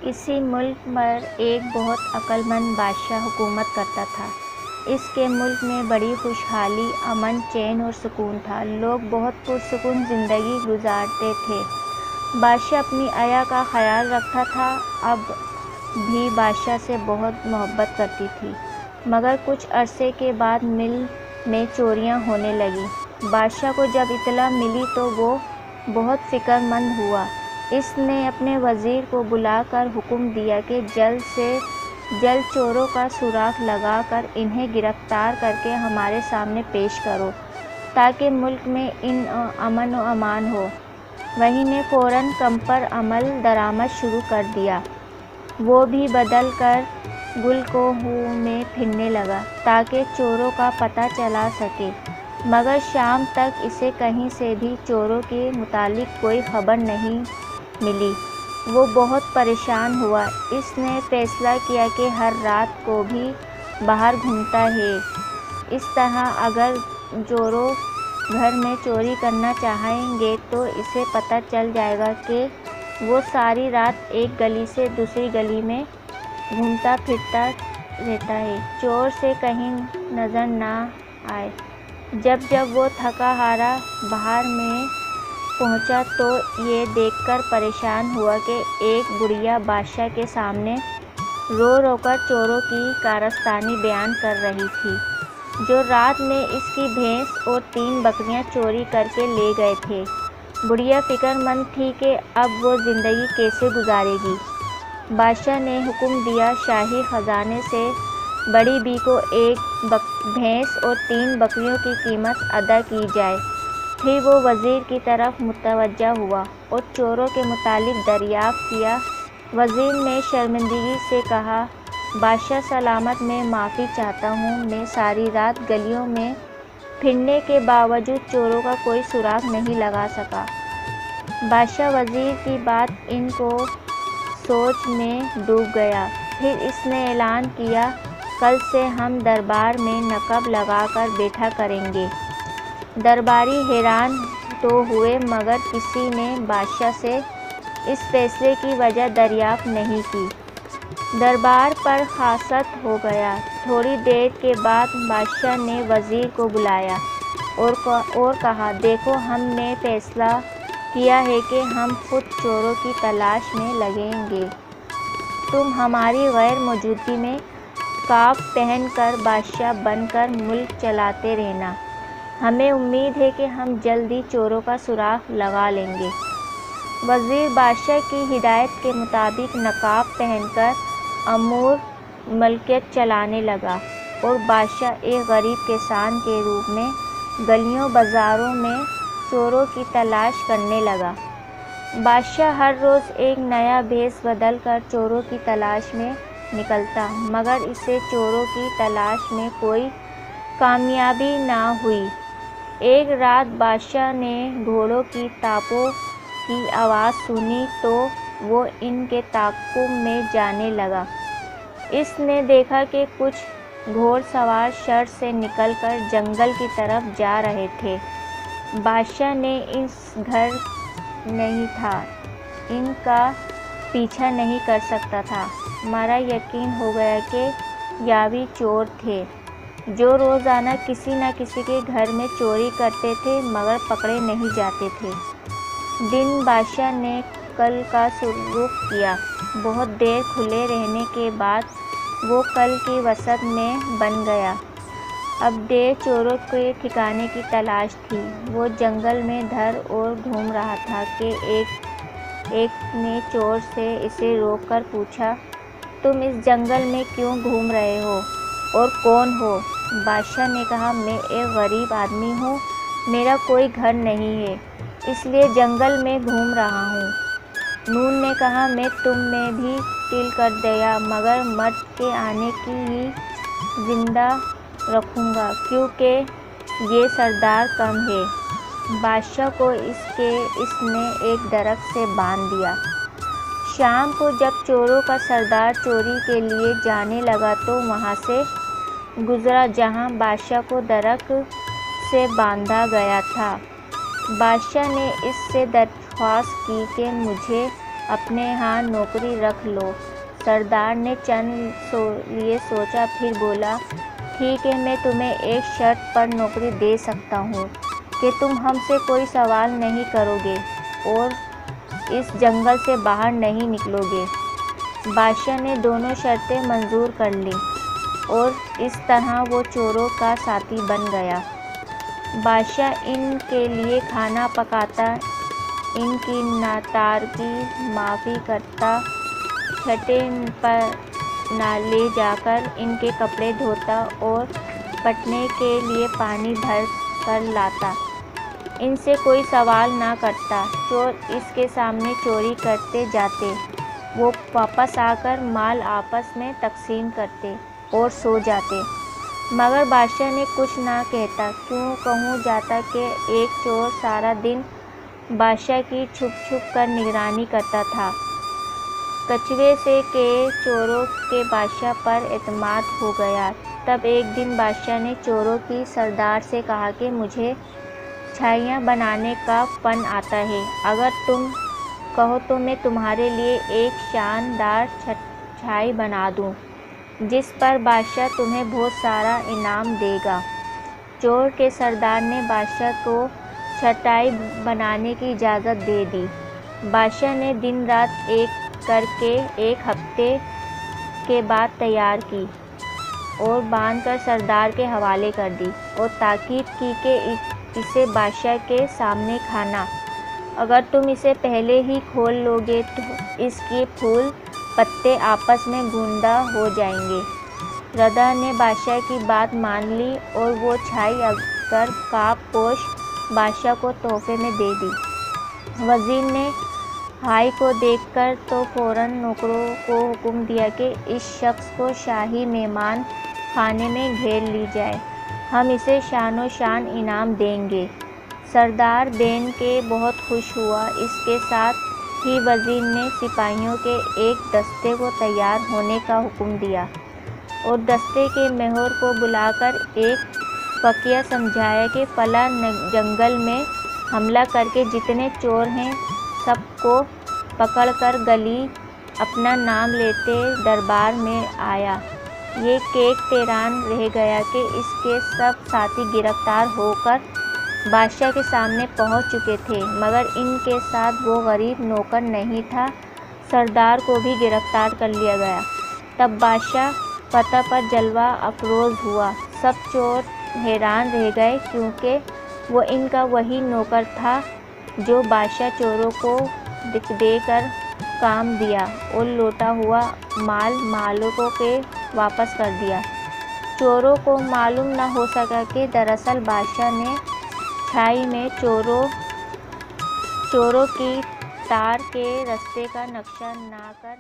اسی ملک پر ایک بہت عقل مند بادشاہ حکومت کرتا تھا۔ اس کے ملک میں بڑی خوشحالی، امن، چین اور سکون تھا۔ لوگ بہت پرسکون زندگی گزارتے تھے۔ بادشاہ اپنی عیا کا خیال رکھتا تھا۔ اب بھی بادشاہ سے بہت محبت کرتی تھی، مگر کچھ عرصے کے بعد ملک میں چوریاں ہونے لگیں۔ بادشاہ کو جب اطلاع ملی تو وہ بہت فکر مند ہوا۔ اس نے اپنے وزیر کو بلا کر حکم دیا کہ جلد سے جلد چوروں کا سراغ لگا کر انہیں گرفتار کرکے ہمارے سامنے پیش کرو تاکہ ملک میں امن و امان ہو۔ وزیر نے فوراً کام پر عمل درآمد شروع کر دیا۔ وہ بھی بدل کر گلوکوں میں پھرنے لگا تاکہ چوروں کا پتہ چلا سکے، مگر شام تک اسے کہیں سے بھی چوروں کے متعلق کوئی خبر نہیں ملی۔ وہ بہت پریشان ہوا۔ اس نے فیصلہ کیا کہ ہر رات کو بھی باہر گھومتا رہے۔ اس طرح اگر چور گھر میں چوری کرنا چاہیں گے تو اسے پتہ چل جائے گا کہ وہ ساری رات ایک گلی سے دوسری گلی میں گھومتا پھرتا رہتا ہے، چور اسے کہیں نظر نہ آئے۔ جب وہ تھکا ہارا باہر میں پہنچا تو یہ دیکھ کر پریشان ہوا کہ ایک بڑھیا بادشاہ کے سامنے رو رو کر چوروں کی کارستانی بیان کر رہی تھی، جو رات میں اس کی بھینس اور 3 بکریاں چوری کرکے لے گئے تھے۔ بڑھیا فکر مند تھی کہ اب وہ زندگی کیسے گزارے گی۔ بادشاہ نے حکم دیا شاہی خزانے سے بڑی بی کو 1 بھینس اور 3 بکریوں کی قیمت ادا کی جائے۔ پھر وہ وزیر کی طرف متوجہ ہوا اور چوروں کے متعلق دریافت کیا۔ وزیر نے شرمندگی سے کہا، بادشاہ سلامت، میں معافی چاہتا ہوں، میں ساری رات گلیوں میں پھرنے کے باوجود چوروں کا کوئی سراغ نہیں لگا سکا۔ بادشاہ وزیر کی بات سن کر سوچ میں ڈوب گیا۔ پھر اس نے اعلان کیا، کل سے ہم دربار میں نقب لگا کر بیٹھا کریں گے۔ درباری حیران تو ہوئے مگر کسی نے بادشاہ سے اس فیصلے کی وجہ دریافت نہیں کی۔ دربار پر خاصت ہو گیا۔ تھوڑی دیر کے بعد بادشاہ نے وزیر کو بلایا اور کہا، دیکھو، ہم نے فیصلہ کیا ہے کہ ہم خود چوروں کی تلاش میں لگیں گے۔ تم ہماری غیر موجودگی میں کاپ پہن کر بادشاہ بن کر ملک چلاتے رہنا۔ ہمیں امید ہے کہ ہم جلد ہی چوروں کا سراغ لگا لیں گے۔ وزیر بادشاہ کی ہدایت کے مطابق نقاب پہن کر امور مملکت چلانے لگا اور بادشاہ ایک غریب کسان کے روپ میں گلیوں بازاروں میں چوروں کی تلاش کرنے لگا۔ بادشاہ ہر روز ایک نیا بھیس بدل کر چوروں کی تلاش میں نکلتا، مگر اسے چوروں کی تلاش میں کوئی کامیابی نہ ہوئی۔ ایک رات بادشاہ نے گھوڑوں کی ٹاپوں کی آواز سنی تو وہ ان کے تعاقب میں جانے لگا۔ اس نے دیکھا کہ کچھ گھوڑ سوار شہر سے نکل کر جنگل کی طرف جا رہے تھے۔ بادشاہ نے اس گھر نہیں تھا، ان کا پیچھا نہیں کر سکتا تھا، مارا یقین ہو گیا کہ یہ چور تھے، جو روزانہ کسی نہ کسی کے گھر میں چوری کرتے تھے مگر پکڑے نہیں جاتے تھے۔ دن بادشاہ نے کل کا رخ کیا۔ بہت دیر کھلے رہنے کے بعد وہ کل کی وسعت میں بن گیا۔ اب دیر چوروں کے ٹھکانے کی تلاش تھی۔ وہ جنگل میں دھر اور گھوم رہا تھا کہ ایک نے چور سے اسے روک کر پوچھا، تم اس جنگل میں کیوں گھوم رہے ہو اور کون ہو؟ بادشاہ نے کہا، میں ایک غریب آدمی ہوں، میرا کوئی گھر نہیں ہے، اس لیے جنگل میں گھوم رہا ہوں۔ نون نے کہا، میں تم میں بھی تل کر دیا مگر مرد کے آنے کی ہی زندہ رکھوں گا کیونکہ یہ سردار کم ہے۔ بادشاہ کو اس نے ایک درخت سے باندھ دیا۔ شام کو جب چوروں کا سردار چوری کے لیے جانے لگا تو وہاں سے گزرا جہاں بادشاہ کو درخت سے باندھا گیا تھا۔ بادشاہ نے اس سے درخواست کی کہ مجھے اپنے ہاں نوکری رکھ لو۔ سردار نے چند لیے سوچا، پھر بولا، ٹھیک ہے، میں تمہیں ایک شرط پر نوکری دے سکتا ہوں کہ تم ہم سے کوئی سوال نہیں کرو گے اور اس جنگل سے باہر نہیں نکلو گے۔ بادشاہ نے دونوں شرطیں منظور کر لیں اور اس طرح وہ چوروں کا ساتھی بن گیا۔ بادشاہ ان کے لیے کھانا پکاتا، ان کی ناتار کی معافی کرتا، چھٹے پر لے جا کر ان کے کپڑے دھوتا اور پٹنے کے لیے پانی بھر کر لاتا۔ ان سے کوئی سوال نہ کرتا۔ چور اس کے سامنے چوری کرتے جاتے، وہ واپس آ کر مال آپس میں تقسیم کرتے اور سو جاتے، مگر بادشاہ نے کچھ نہ کہتا۔ کیوں کہوں جاتا کہ ایک چور سارا دن بادشاہ کی چھپ چھپ کر نگرانی کرتا تھا۔ کچھوے سے کہ چوروں کے بادشاہ پر اعتماد ہو گیا۔ تب ایک دن بادشاہ نے چوروں کی سردار سے کہا کہ مجھے چھائیاں بنانے کا فن آتا ہے، اگر تم کہو تو میں تمہارے لیے ایک شاندار چھائی بنا دوں جس پر بادشاہ تمہیں بہت سارا انعام دے گا۔ چور کے سردار نے بادشاہ کو چھٹائی بنانے کی اجازت دے دی۔ بادشاہ نے دن رات ایک کر کے ایک ہفتے کے بعد تیار کی اور باندھ کر سردار کے حوالے کر دی اور تاکید کی کہ اسے بادشاہ کے سامنے کھانا، اگر تم اسے پہلے ہی کھول لو گے تو اس کے پھول پتے آپس میں گوندا ہو جائیں گے۔ ردا نے بادشاہ کی بات مان لی اور وہ چھائی اگر کاپ پوش بادشاہ کو تحفے میں دے دی۔ وزیر نے چھائی کو دیکھ کر تو فوراً نوکروں کو حکم دیا کہ اس شخص کو شاہی مہمان خانے میں گھیر لی جائے، ہم اسے شان و شان انعام دیں گے۔ سردار بین کے بہت خوش ہوا۔ اس کے ساتھ ہی وزیر نے سپاہیوں کے ایک دستے کو تیار ہونے کا حکم دیا اور دستے کے مہر کو بلا کر ایک واقعہ سمجھایا کہ فلاں جنگل میں حملہ کر کے جتنے چور ہیں سب کو پکڑ کر گلی اپنا نام لیتے دربار میں آیا۔ یہ کیک تیران رہ گیا کہ اس کے سب ساتھی گرفتار ہو کر بادشاہ کے سامنے پہنچ چکے تھے، مگر ان کے ساتھ وہ غریب نوکر نہیں تھا۔ سردار کو بھی گرفتار کر لیا گیا۔ تب بادشاہ فتح پر جلوہ افروز ہوا۔ سب چور حیران رہ گئے کیونکہ وہ ان کا وہی نوکر تھا جو بادشاہ چوروں کو دے کر کام دیا اور لوٹا ہوا مال مالکوں کے واپس کر دیا۔ چوروں کو معلوم نہ ہو سکا کہ دراصل بادشاہ نے چھائی میں چوروں کی تار کے رستے کا نقشہ بنا کر